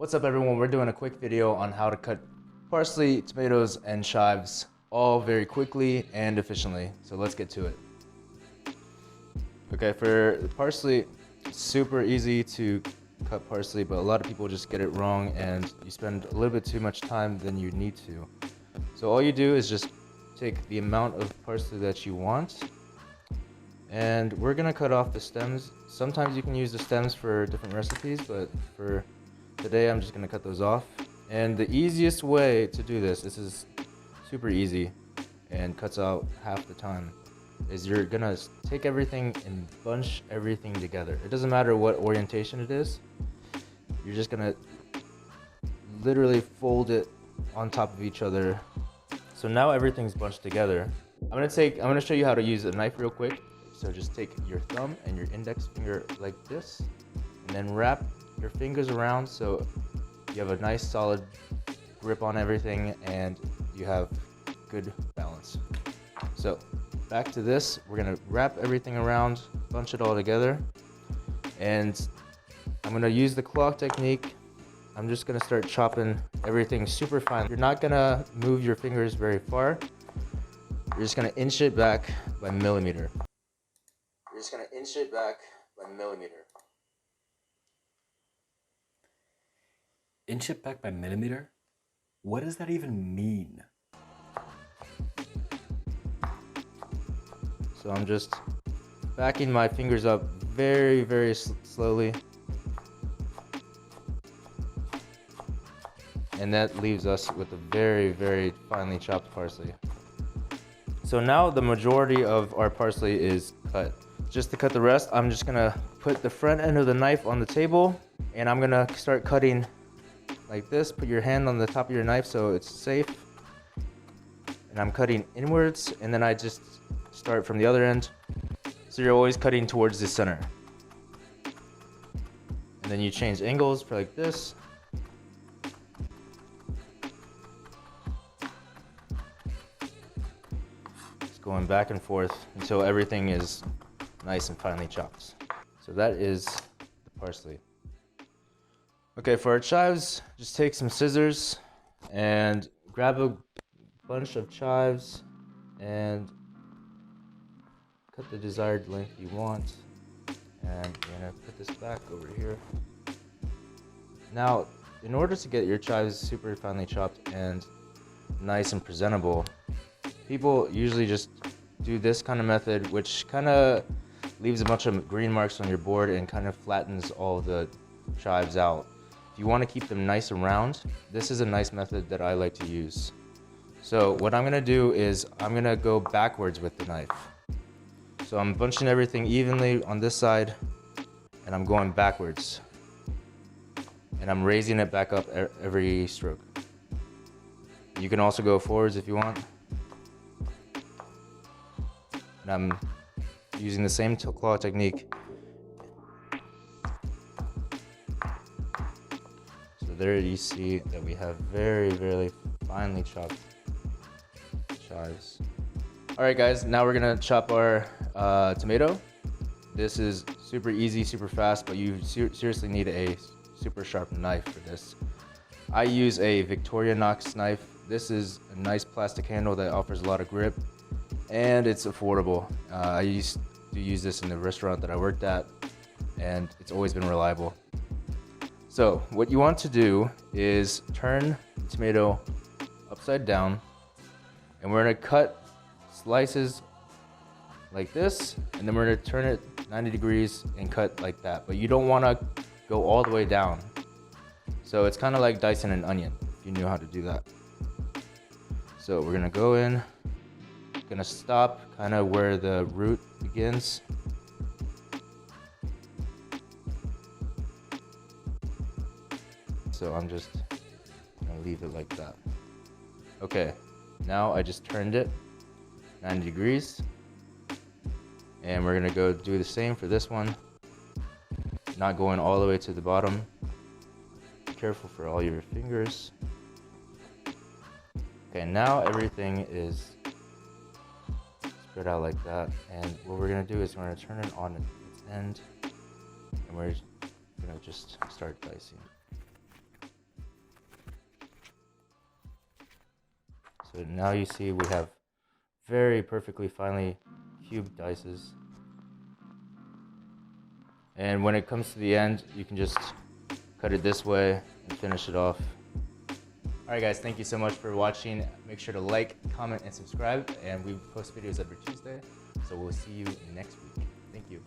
What's up everyone, we're doing a quick video on how to cut parsley, tomatoes, and chives all very quickly and efficiently. So let's get to it. Okay, for the parsley, it's super easy to cut parsley, but a lot of people just get it wrong and you spend a little bit too much time than you need to. So all you do is just take the amount of parsley that you want, and we're gonna cut off the stems. Sometimes you can use the stems for different recipes, but for today I'm just gonna cut those off. And the easiest way to do this is super easy and cuts out half the time, is you're gonna take everything and bunch everything together. It doesn't matter what orientation it is. You're just gonna literally fold it on top of each other. So now everything's bunched together. I'm gonna show you how to use a knife real quick. So just take your thumb and your index finger like this, and then wrap your fingers around so you have a nice solid grip on everything and you have good balance. So back to this, we're gonna wrap everything around, bunch it all together, and I'm gonna use the claw technique. I'm just gonna start chopping everything super fine. You're not gonna move your fingers very far. You're just gonna inch it back by millimeter. You're just gonna inch it back by millimeter. Inch it back by millimeter? What does that even mean? So I'm just backing my fingers up very, very slowly. And that leaves us with a very, very finely chopped parsley. So now the majority of our parsley is cut. Just to cut the rest, I'm just gonna put the front end of the knife on the table, and I'm gonna start cutting like this. Put your hand on the top of your knife so it's safe. And I'm cutting inwards, and then I just start from the other end. So you're always cutting towards the center. And then you change angles for like this. Just going back and forth until everything is nice and finely chopped. So that is the parsley. Okay, for our chives, just take some scissors and grab a bunch of chives and cut the desired length you want. And you're gonna put this back over here. Now, in order to get your chives super finely chopped and nice and presentable, people usually just do this kind of method, which kind of leaves a bunch of green marks on your board and kind of flattens all the chives out. If you want to keep them nice and round, this is a nice method that I like to use. So what I'm gonna do is I'm gonna go backwards with the knife. So I'm bunching everything evenly on this side, and I'm going backwards. And I'm raising it back up every stroke. You can also go forwards if you want. And I'm using the same claw technique. So there you see that we have very, very finely chopped chives. All right guys, now we're gonna chop our tomato. This is super easy, super fast, but you seriously need a super sharp knife for this. I use a Victorinox knife. This is a nice plastic handle that offers a lot of grip, and it's affordable. I used to use this in the restaurant that I worked at, and it's always been reliable. So what you want to do is turn the tomato upside down, and we're gonna cut slices like this, and then we're gonna turn it 90 degrees and cut like that. But you don't wanna go all the way down. So it's kind of like dicing an onion, if you knew how to do that. So we're gonna go in, gonna stop kind of where the root begins. So I'm just gonna leave it like that. Okay, now I just turned it 90 degrees, and we're gonna go do the same for this one, not going all the way to the bottom. Be careful for all your fingers. Okay, now everything is spread out like that, and what we're gonna do is we're gonna turn it on its end, and we're gonna just start dicing. So now you see we have very perfectly finely cubed dices. And when it comes to the end, you can just cut it this way and finish it off. Alright guys, thank you so much for watching. Make sure to like, comment, and subscribe. And we post videos every Tuesday. So we'll see you next week. Thank you.